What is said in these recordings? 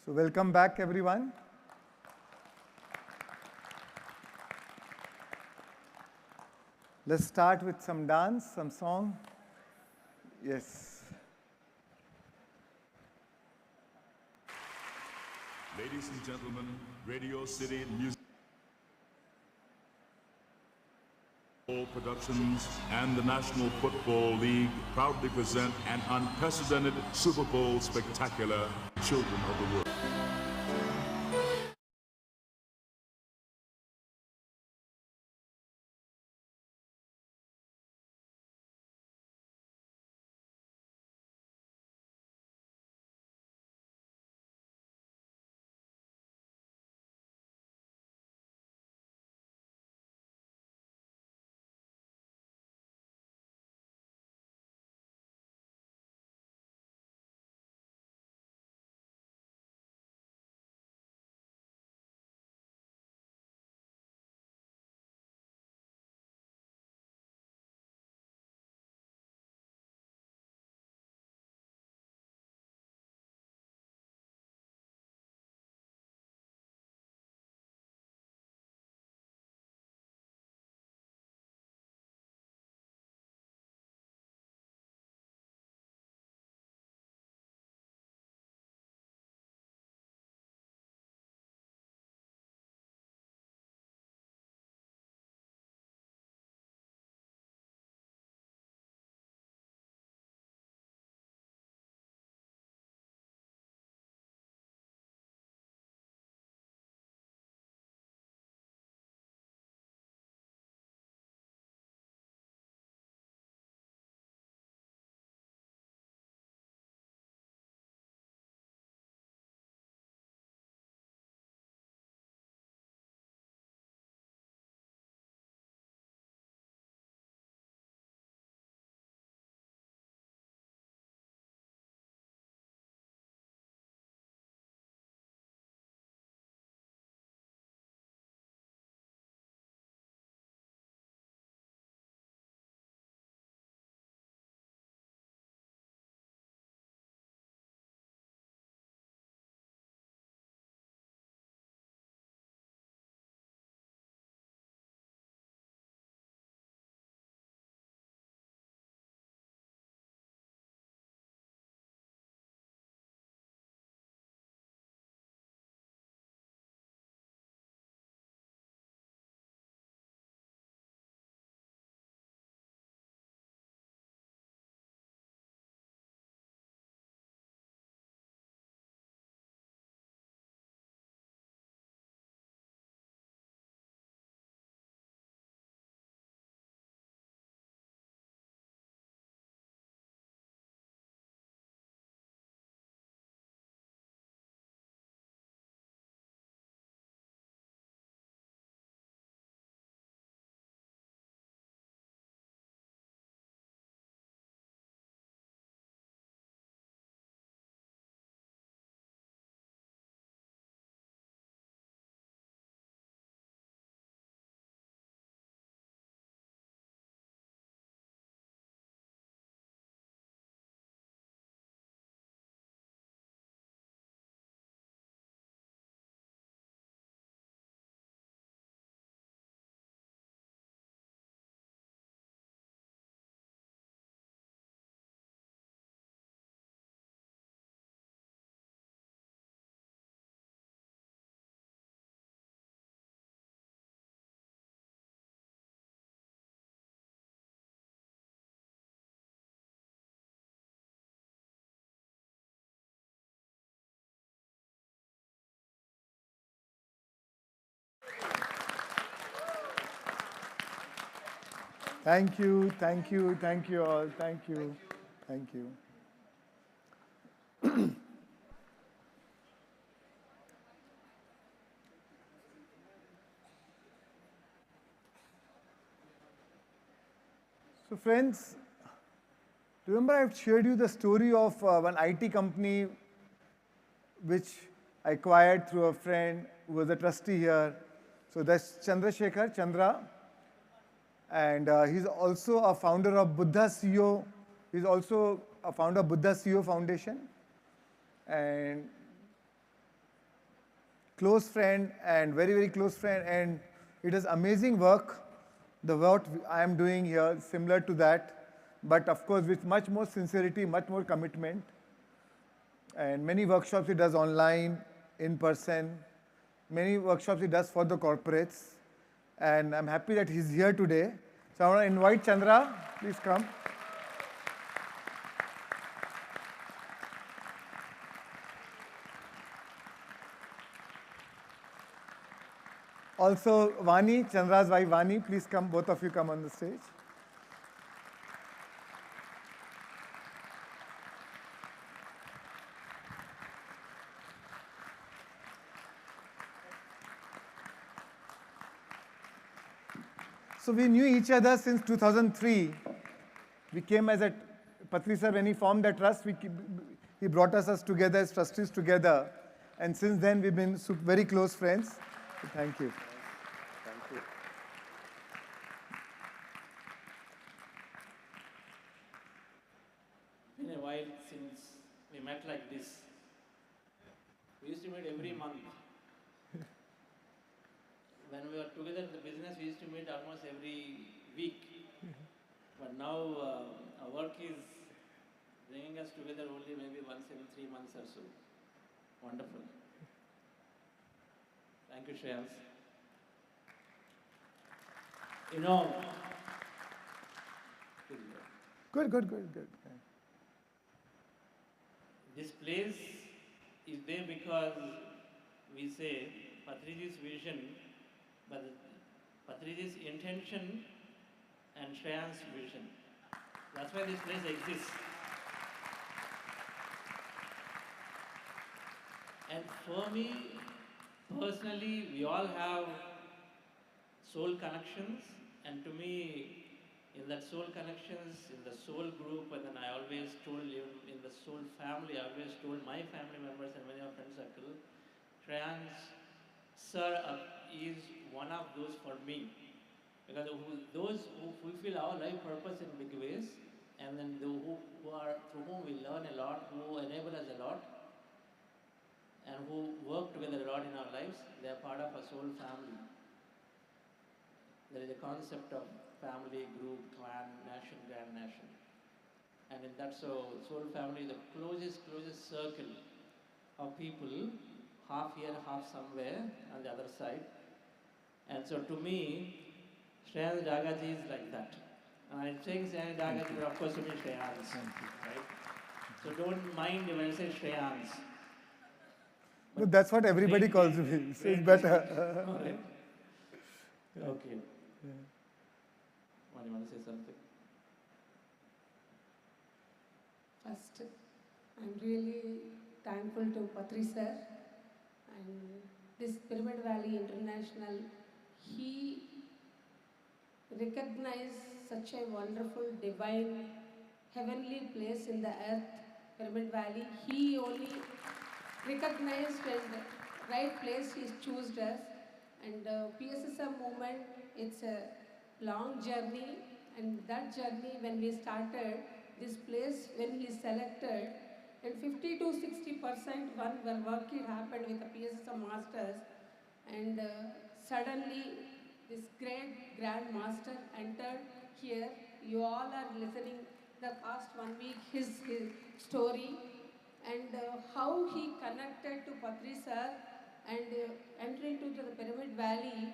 So welcome back, everyone. Let's start with some dance, some song. Yes. Ladies and gentlemen, Radio City Music Productions and the National Football League proudly present an unprecedented Super Bowl spectacular, Children of the World. Thank you, thank you, thank you all. Thank you, thank you. So friends, remember I've shared you the story of one IT company which I acquired through a friend who was a trustee here. So that's Chandrasekhar, Chandra. And he's also a founder of Buddha CEO. He's also a founder of Buddha CEO Foundation. And close friend and very, very close friend, and it is amazing work, the work I am doing here, similar to that, but of course with much more sincerity, much more commitment. And many workshops he does online, in person, many workshops he does for the corporates. And I'm happy that he's here today. So I want to invite Chandra, please come. Also, Vani, Chandra's wife Vani, please come, both of you come on the stage. So we knew each other since 2003. We came as a, Patri sir, when he formed the trust, he brought us together as trustees together. And since then, we've been very close friends. So thank you. Thank you. Been a while since we met like this. We used to meet every month. When we were together in the business, we used to meet almost every week. But now our work is bringing us together only maybe once every 3 months or so. Wonderful. Thank you, Shreyas. You know, Good. this place is there because we say Patriji's vision, but Patriji's intention and Shreyan's vision. That's why this place exists. And for me, personally, we all have soul connections, and to me, in that soul connections, in the soul group, and then I always told you, in the soul family, I always told my family members and many of our friend circle, Shreyans sir is one of those for me. Because those who fulfill our life purpose in big ways, and then who are through whom we learn a lot, who enable us a lot, and who work together a lot in our lives, they are part of a soul family. There is a concept of family, group, clan, nation, grand nation. And in that soul family, the closest circle of people, half here, half somewhere on the other side. And so to me, Shreyans Dagaji is like that. And I'm saying Shreyans Dagaji, but of course to me Shreyans, right? So don't mind when I say Shreyans. No, that's what everybody calls me, so it's better. Okay. Okay. What do you want to say something? First, I'm really thankful to Patri sir and this Pyramid Valley International. He recognized such a wonderful, divine, heavenly place in the earth, Pyramid Valley. He only recognized and right place he chose us. And PSSM movement, it's a long journey, and that journey when we started, this place when he selected, and 50 to 60% when work it happened with the PSSM masters, and suddenly this great Grand Master entered here. You all are listening the past 1 week his story, and how he connected to Patri sir and entering into the Pyramid Valley.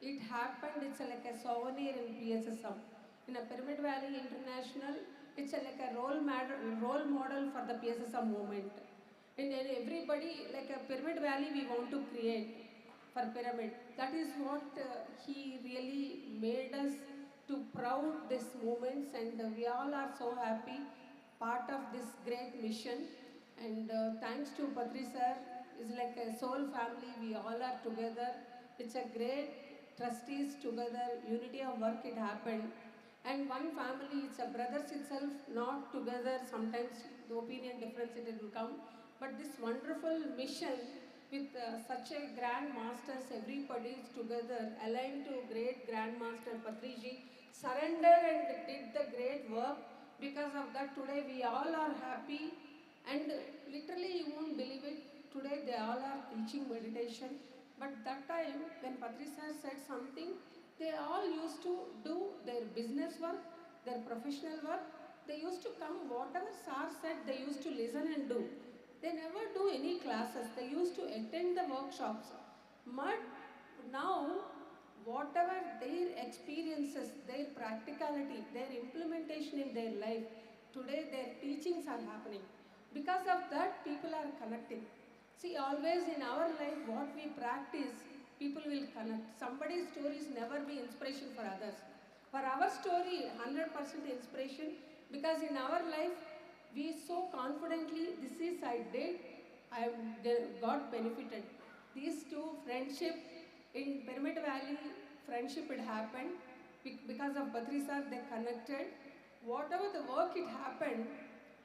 It happened, it's like a souvenir in PSSM. In a Pyramid Valley International, it's like a role model for the PSSM movement. And everybody, like a Pyramid Valley we want to create for pyramid. That is what he really made us to proud these moments, and we all are so happy part of this great mission. And thanks to Patri sir, it's like a soul family, we all are together. It's a great trustees together, unity of work it happened. And one family, it's a brothers itself, not together, sometimes the opinion difference it will come. But this wonderful mission with such a grand masters, everybody is together, aligned to great grand master Patriji, surrendered and did the great work. Because of that, today we all are happy, and literally you won't believe it. Today they all are teaching meditation. But that time, when Patri sir said something, they all used to do their business work, their professional work. They used to come, whatever sir said, they used to listen and do. They never do any classes. They used to attend the workshops. But now, whatever their experiences, their practicality, their implementation in their life, today their teachings are happening. Because of that, people are connecting. See, always in our life, what we practice, people will connect. Somebody's stories never be inspiration for others. For our story, 100% inspiration, because in our life, we so confidently, this is I did, I got benefited. These two friendship in Pyramid Valley, friendship it happened. Because of Badri sir, they connected. Whatever the work it happened,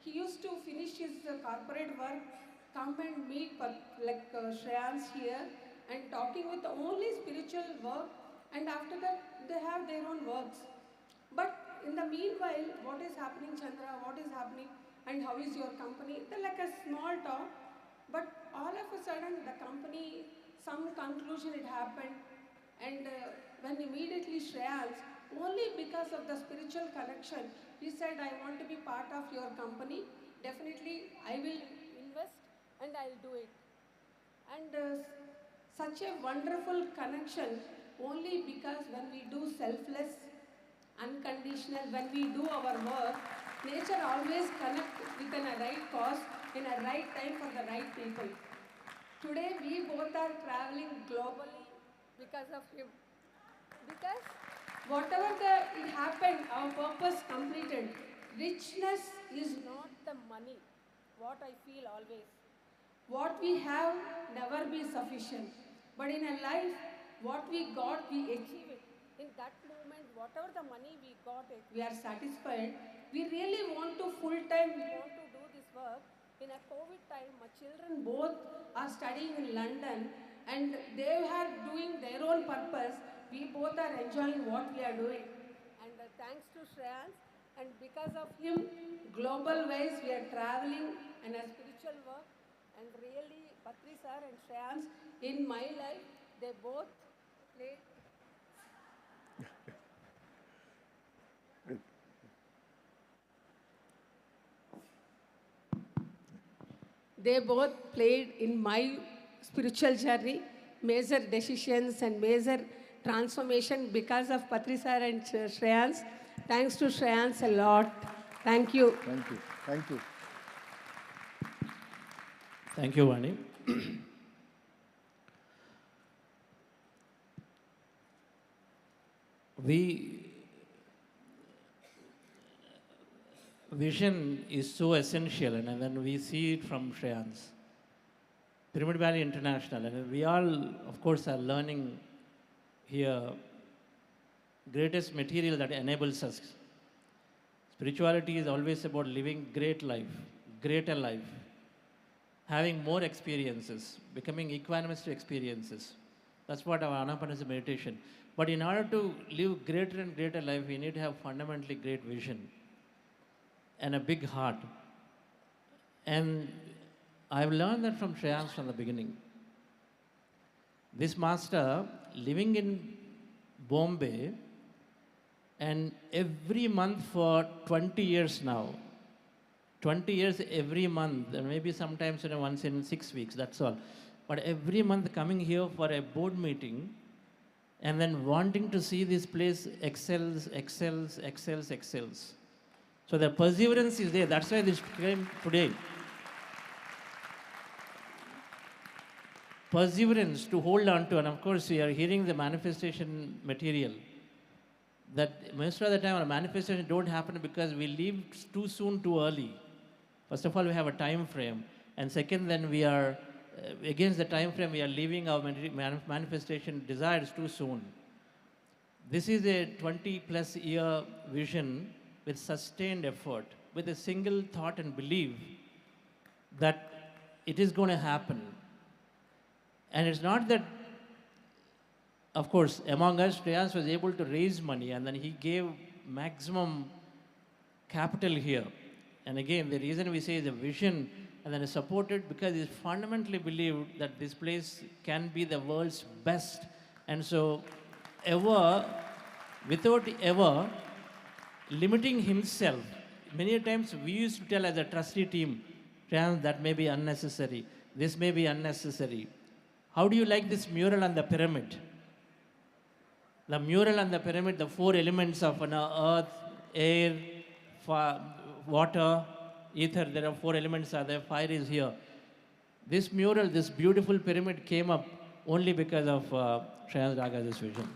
he used to finish his corporate work, come and meet Shreyans here and talking with only spiritual work, and after that they have their own works. But in the meanwhile, what is happening, Chandra? What is happening? And how is your company? They're like a small talk, but all of a sudden the company, some conclusion it happened, and when immediately Shreyans, only because of the spiritual connection, he said, I want to be part of your company. Definitely, I will invest and I'll do it. And such a wonderful connection only because when we do selfless, unconditional, when we do our work, nature always connects within a right cause, in a right time for the right people. Today we both are traveling globally because of him. Because whatever it happened, our purpose completed. Richness is not the money, what I feel always. What we have never be sufficient. But in a life, what we got, we achieve it. In that moment, whatever the money we got it, we are satisfied. We really want to full-time, we want to do this work. In a COVID time, my children both are studying in London and they are doing their own purpose. We both are enjoying what we are doing. And thanks to Shreyans, and because of him, global wise, we are traveling and a spiritual work. And really, Patri sir and Shreyans, in my life, they both played. They both played in my spiritual journey, major decisions and major transformation because of Patri sir and Shreyans. Thanks to Shreyans a lot. Thank you. Thank you. Thank you. Thank you, Vani. Vision is so essential, and when we see it from Shreyans, Pyramid Valley International, and we all, of course, are learning here greatest material that enables us. Spirituality is always about living great life, greater life, having more experiences, becoming equanimous to experiences. That's what our Anapanasati meditation. But in order to live greater and greater life, we need to have fundamentally great vision and a big heart. And I've learned that from Shreyans from the beginning. This master, living in Bombay, and every month for 20 years now, 20 years every month, and maybe sometimes once in 6 weeks, that's all. But every month coming here for a board meeting, and then wanting to see this place excels. So the perseverance is there. That's why this came today. Perseverance to hold on to, and of course we are hearing the manifestation material. That most of the time our manifestation don't happen because we leave too soon, too early. First of all, we have a time frame, and second, then we are against the time frame. We are leaving our manifestation desires too soon. This is a 20+ year vision with sustained effort, with a single thought and belief that it is going to happen. And it's not that, of course, among us, Shreyans was able to raise money, and then he gave maximum capital here. And again, the reason we say the vision and then supported because he fundamentally believed that this place can be the world's best. And so, without ever limiting himself, many times we used to tell as a trustee team, that may be unnecessary, this may be unnecessary. How do you like this mural on the pyramid? The mural on the pyramid, the four elements of earth, air, water, ether, there are four elements are there, fire is here. This mural, this beautiful pyramid came up only because of Shreyans Raga's vision.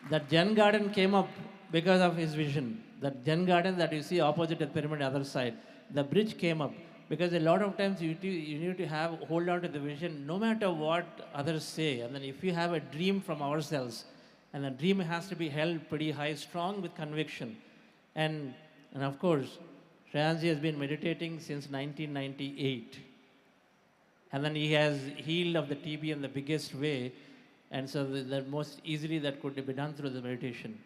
That Zen garden came up because of his vision. That Zen garden that you see opposite the pyramid, other side, the bridge came up because a lot of times you need to hold on to the vision no matter what others say. And then if you have a dream from ourselves, and the dream has to be held pretty high, strong with conviction. And of course, Shreyansi has been meditating since 1998. And then he has healed of the TB in the biggest way. And so the most easily that could be done through the meditation.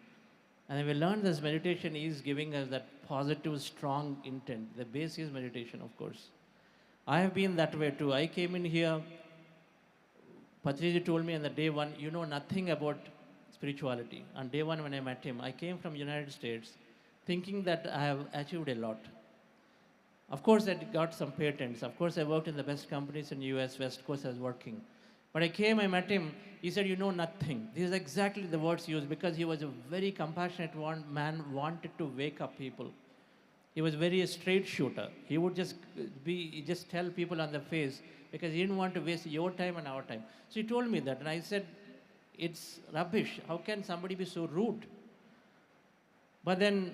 And then we learned this meditation is giving us that positive, strong intent. The base is meditation, of course. I have been that way too. I came in here, Patriji told me on the day one, you know nothing about spirituality. On day one when I met him, I came from United States thinking that I have achieved a lot. Of course, I got some patents. Of course, I worked in the best companies in US, West Coast I was working. But I came, I met him, he said, you know nothing. These are exactly the words used because he was a very compassionate man, wanted to wake up people. He was very a straight shooter. He would just tell people on the face because he didn't want to waste your time and our time. So he told me that and I said, it's rubbish. How can somebody be so rude? But then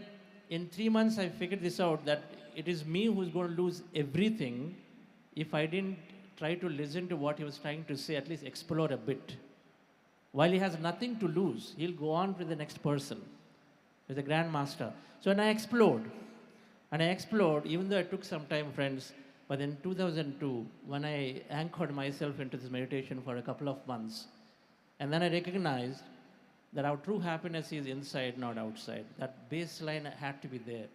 in 3 months I figured this out that it is me who's going to lose everything if I didn't try to listen to what he was trying to say, at least explore a bit. While he has nothing to lose, he'll go on with the next person. He's a grandmaster. So when I explored, even though it took some time, friends, but in 2002, when I anchored myself into this meditation for a couple of months, and then I recognized that our true happiness is inside, not outside. That baseline had to be there.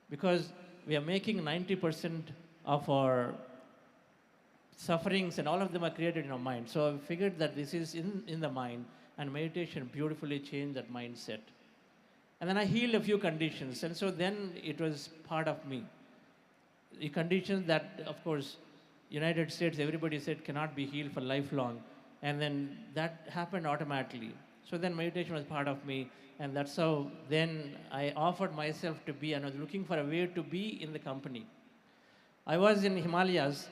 Because we are making 90% of our sufferings and all of them are created in our mind. So I figured that this is in the mind and meditation beautifully changed that mindset. And then I healed a few conditions and so then it was part of me. The conditions that, of course, United States, everybody said cannot be healed for lifelong. And then that happened automatically. So then meditation was part of me and that's how then I offered myself to be and I was looking for a way to be in the company. I was in Himalayas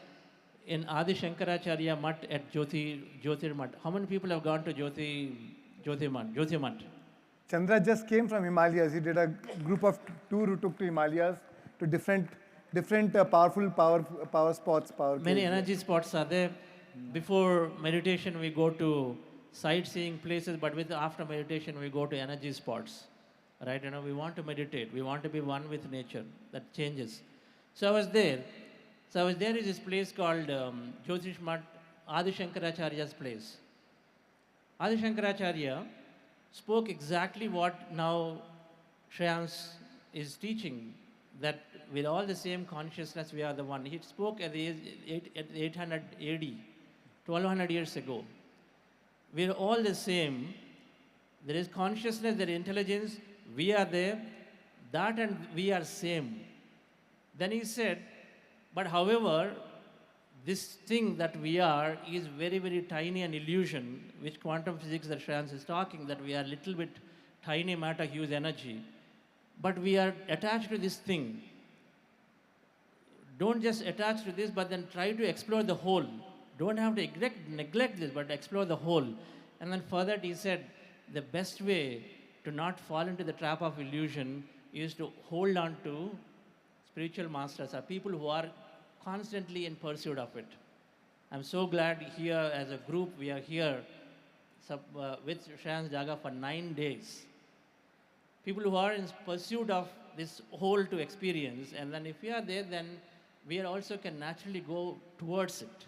in Adi Shankaracharya Mutt at Jyotir Mutt. How many people have gone to Jyotir Mutt? Chandra just came from Himalayas. He did a group of tour who took to Himalayas to different powerful power spots. Many energy spots are there. Before meditation, we go to sightseeing places, but after meditation, we go to energy spots. Right? We want to meditate. We want to be one with nature. That changes. So I was there. In this place called Jyotish Mutt, Adi Shankaracharya's place. Adi Shankaracharya spoke exactly what now Shreyans is teaching, that with all the same consciousness, we are the one. He spoke at the 800 AD, 1200 years ago. We are all the same. There is consciousness, there is intelligence. We are there. That and we are same. Then he said, but however, this thing that we are is very, very tiny an illusion, which quantum physics that Shreyans is talking, that we are little bit tiny matter, huge energy. But we are attached to this thing. Don't just attach to this, but then try to explore the whole. Don't have to neglect this, but explore the whole. And then further he said, the best way to not fall into the trap of illusion is to hold on to spiritual masters, are people who are constantly in pursuit of it. I'm so glad here as a group, we are here with Shreyans Jaga for 9 days. People who are in pursuit of this whole to experience, and then if we are there, then we also can naturally go towards it.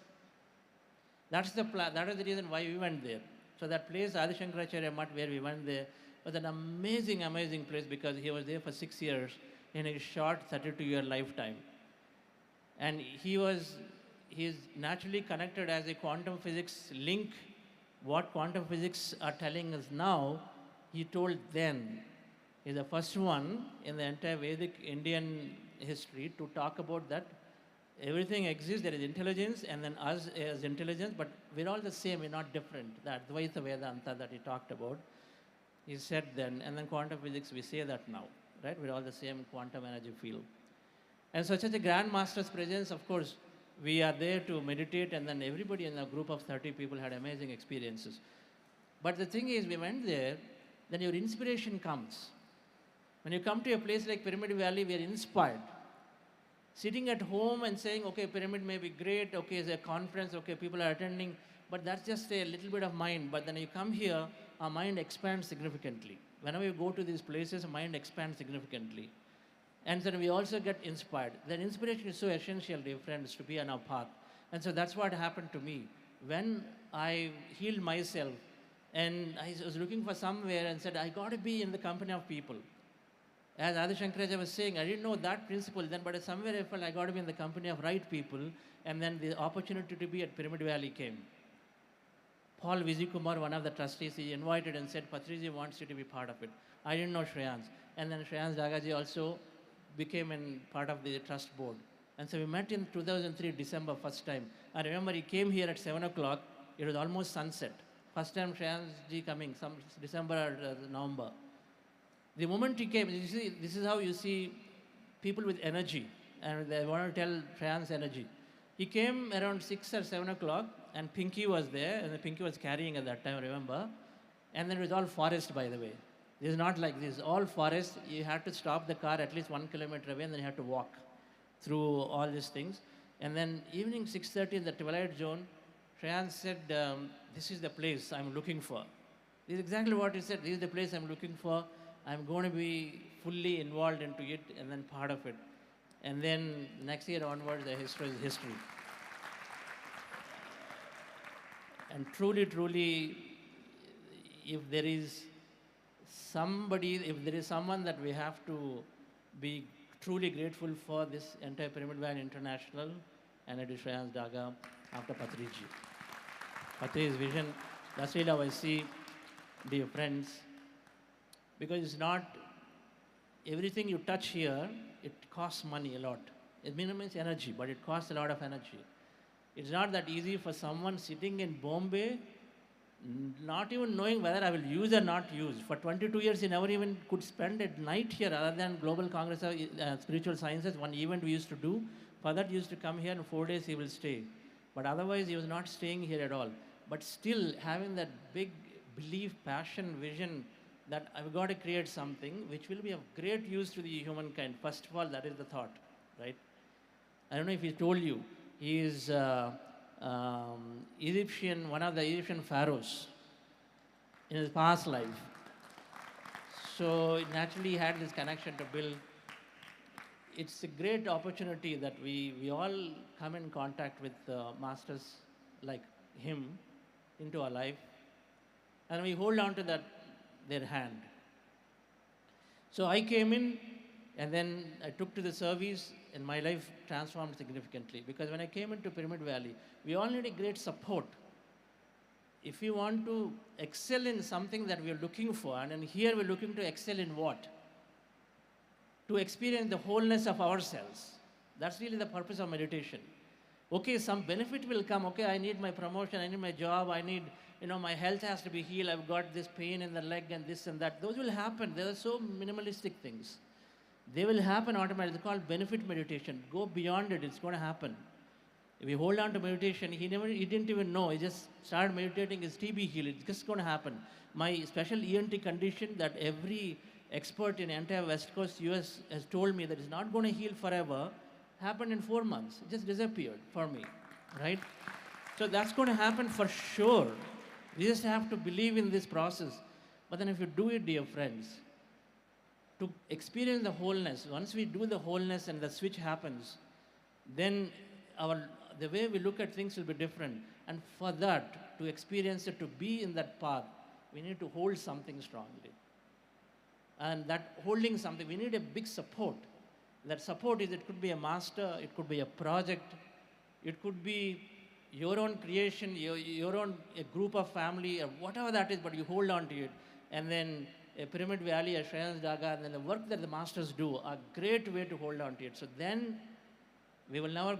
That is the reason why we went there. So that place, Adi Shankaracharya Mutt, where we went there, was an amazing, amazing place because he was there for 6 years in his short 32-year lifetime. And he's naturally connected as a quantum physics link. What quantum physics are telling us now, he told then. He's the first one in the entire Vedic Indian history to talk about that everything exists, there is intelligence, and then us as intelligence, but we're all the same, we're not different. The Advaita Vedanta that he talked about, he said then, and then quantum physics, we say that now, right? We're all the same quantum energy field. And so such a grand master's presence, of course, we are there to meditate, and then everybody in a group of 30 people had amazing experiences. But the thing is, we went there, then your inspiration comes. When you come to a place like Pyramid Valley, we are inspired. Sitting at home and saying, okay, Pyramid may be great, okay, it's a conference, okay, people are attending, but that's just a little bit of mind. But then you come here, our mind expands significantly. Whenever you go to these places, mind expands significantly. And then we also get inspired. That inspiration is so essential, dear friends, to be on our path. And so that's what happened to me. When I healed myself, and I was looking for somewhere and said, I got to be in the company of people. As Adi Shankaraja was saying, I didn't know that principle then, but somewhere I felt I got to be in the company of right people, and then the opportunity to be at Pyramid Valley came. Paul Vizikumar, one of the trustees, he invited and said, Patriji wants you to be part of it. I didn't know Shreyans. And then Shreyans Dagaji also became part of the trust board. And so we met in 2003, December, first time. I remember he came here at 7 o'clock. It was almost sunset. First time Shreyans ji coming, some December or November. The moment he came, you see, this is how you see people with energy, and they want to tell Shreyans energy. He came around 6 or 7 o'clock, and Pinky was there, and Pinky was carrying at that time, remember? And then it was all forest, by the way. This is not like this, all forest. You had to stop the car at least 1 kilometer away, and then you had to walk through all these things. And then evening 6:30 in the twilight zone, Shreyans said, this is the place I'm looking for. This is exactly what he said, this is the place I'm looking for. I'm going to be fully involved into it and then part of it. And then next year onwards, the history is history. And truly, truly, if there is somebody, if there is someone that we have to be truly grateful for this entire Pyramid Valley International, and it is Shreyans Daga after Patriji. Patri's vision, that's really how I see, dear friends. Because it's not, everything you touch here, it costs money a lot. It means energy, but it costs a lot of energy. It's not that easy for someone sitting in Bombay, not even knowing whether I will use or not use. For 22 years, he never even could spend a night here other than Global Congress of Spiritual Sciences, one event we used to do. For that, he used to come here, and 4 days he will stay. But otherwise, he was not staying here at all. But still, having that big belief, passion, vision, that I've got to create something which will be of great use to the humankind. First of all, that is the thought, right? I don't know if he told you, he is Egyptian, one of the Egyptian pharaohs in his past life. So naturally he had this connection to build. It's a great opportunity that we all come in contact with masters like him into our life, and we hold on to that their hand. So I came in, and then I took to the service, and my life transformed significantly. Because when I came into Pyramid Valley, we all need a great support. If we want to excel in something that we are looking for, and here we're looking to excel in what? To experience the wholeness of ourselves. That's really the purpose of meditation. Okay, some benefit will come. Okay, I need my promotion, I need my job, I need, my health has to be healed, I've got this pain in the leg and this and that. Those will happen. They are so minimalistic things. They will happen automatically. It's called benefit meditation. Go beyond it, it's going to happen. If you hold on to meditation, he didn't even know. He just started meditating, his TB healed. It's just going to happen. My special ENT condition that every expert in entire West Coast US has told me that it's not going to heal forever, happened in 4 months. It just disappeared for me, right? So that's going to happen for sure. We just have to believe in this process. But then if you do it, dear friends, to experience the wholeness, once we do the wholeness and the switch happens, then the way we look at things will be different. And for that, to experience it, to be in that path, we need to hold something strongly. And that holding something, we need a big support. That support is, it could be a master, it could be a project, it could be your own creation, your own a group of family, or whatever that is, but you hold on to it. And then a Pyramid Valley, a Shreyans Daga, and then the work that the masters do, a great way to hold on to it. So then we will never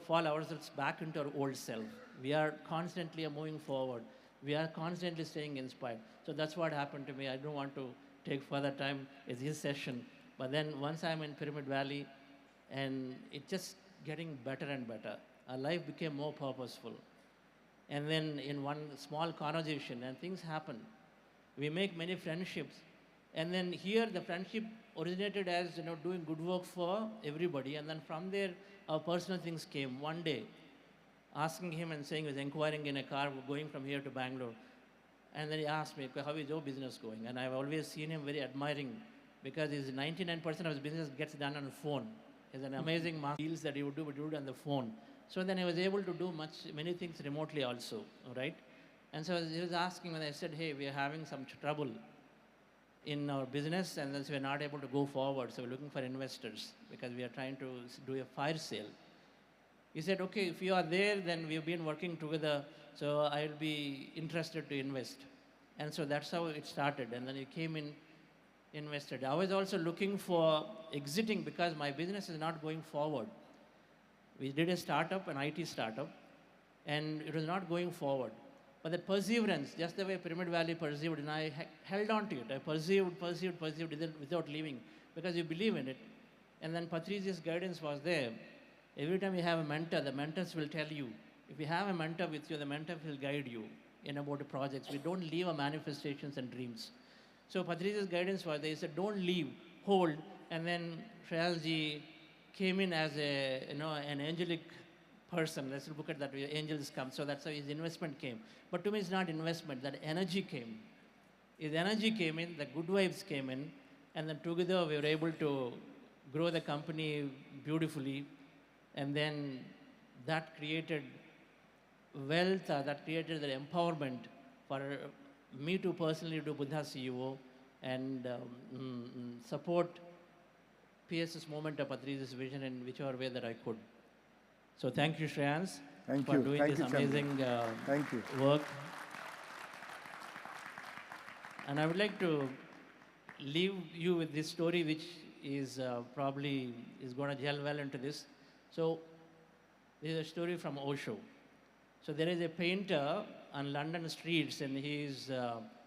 fall ourselves back into our old self. We are constantly moving forward. We are constantly staying inspired. So that's what happened to me. I don't want to take further time. It's his session. But then once I'm in Pyramid Valley, and it just getting better and better. Our life became more purposeful. And then in one small conversation, and things happen. We make many friendships. And then here the friendship originated as doing good work for everybody. And then from there, our personal things came. One day, asking him and saying he was inquiring in a car going from here to Bangalore. And then he asked me, how is your business going? And I've always seen him very admiring because 99% of his business gets done on the phone. He's an amazing master deals that he would do, but he would do it on the phone. So then he was able to do many things remotely also, all right? And so he was asking when I said, hey, we are having some trouble in our business and then we're not able to go forward. So we're looking for investors because we are trying to do a fire sale. He said, okay, if you are there, then we've been working together, so I'll be interested to invest. And so that's how it started. And then he came in, invested. I was also looking for exiting because my business is not going forward. We did a startup, an IT startup, and it was not going forward. But the perseverance, just the way Pyramid Valley persevered, and I held on to it. I persevered without leaving because you believe in it. And then Patrizi's guidance was there. Every time you have a mentor, the mentors will tell you. If you have a mentor with you, the mentor will guide you in about the projects. We don't leave our manifestations and dreams. So Patrizi's guidance was, they said, don't leave, hold. And then Shreyasji came in as an angelic person. Let's look at that way, angels come. So that's how his investment came. But to me, it's not investment, that energy came. His energy came in, the good vibes came in, and then together we were able to grow the company beautifully. And then that created wealth, that created the empowerment for me to personally do Buddha CEO and support PS's movement of Patrizi's vision in whichever way that I could. So thank you, Shreyans, for doing this amazing work. And I would like to leave you with this story, which is probably is going to gel well into this. So this is a story from Osho. So there is a painter on London streets, and he's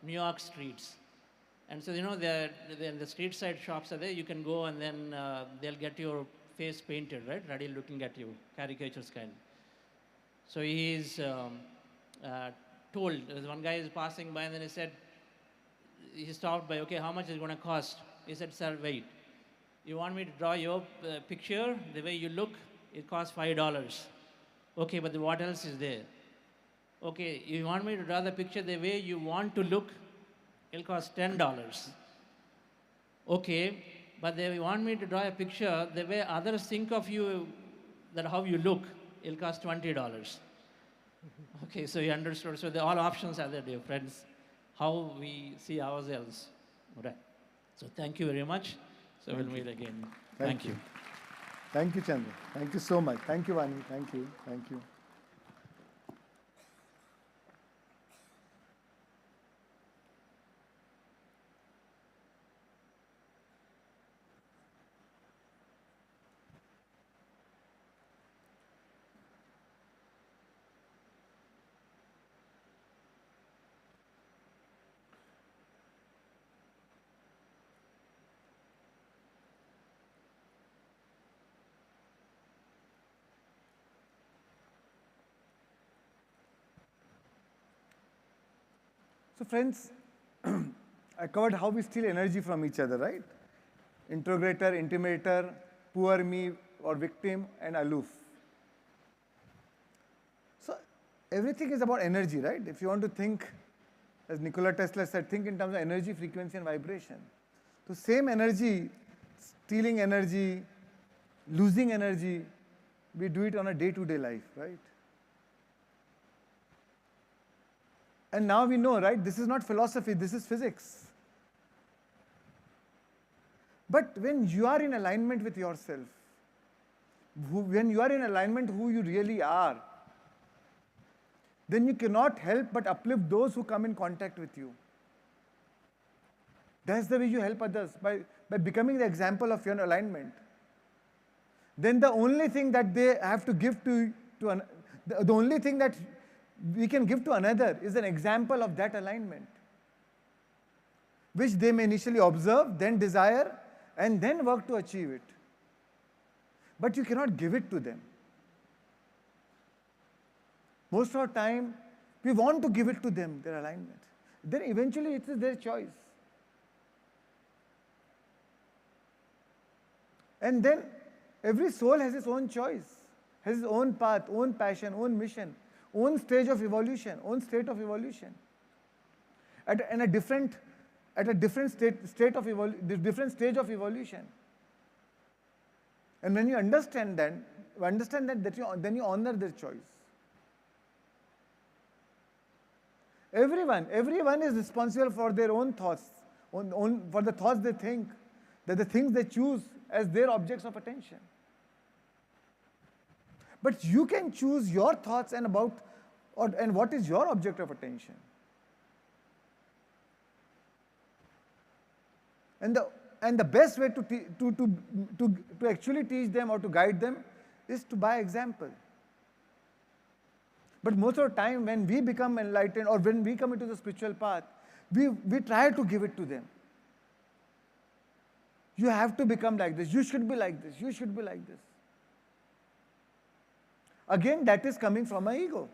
New York streets. And so, the street side shops are there. You can go and then they'll get your face painted, right? Ready looking at you, caricatures kind. So he's told, one guy is passing by and then he stopped by, okay, how much is it going to cost? He said, sir, wait. You want me to draw your picture the way you look? It costs $5. Okay, but what else is there? Okay, you want me to draw the picture the way you want to look? It'll cost $10. Okay, but they want me to draw a picture the way others think of you, that how you look, it'll cost $20. Okay, so you understood. So all options are there, dear friends, how we see ourselves. Right. So thank you very much. So we'll meet again. Thank you. Thank you, Chandra. Thank you so much. Thank you, Vani. Thank you. Thank you. So friends, I covered how we steal energy from each other, right? Integrator, intimator, poor me or victim, and aloof. So everything is about energy, right? If you want to think, as Nikola Tesla said, think in terms of energy, frequency, and vibration. So same energy, stealing energy, losing energy, we do it on a day-to-day life, right? And now we know, right, this is not philosophy, this is physics. But when you are in alignment with yourself, when you are in alignment who you really are, then you cannot help but uplift those who come in contact with you. That's the way you help others, by becoming the example of your alignment. Then the only thing that they have to give the only thing that we can give to another is an example of that alignment, which they may initially observe, then desire, and then work to achieve it. But you cannot give it to them. Most of the time, we want to give it to them, their alignment. Then eventually it is their choice. And then every soul has its own choice, has its own path, own passion, own mission, own stage of evolution, own state of evolution. At a different stage of evolution. And when you understand that, then you honor their choice. Everyone is responsible for their own thoughts, for the thoughts they think, the things they choose as their objects of attention. But you can choose your thoughts and what is your object of attention. And the best way to actually teach them or to guide them is by example. But most of the time, when we become enlightened or when we come into the spiritual path, we try to give it to them. You have to become like this. You should be like this. You should be like this. Again, that is coming from our ego.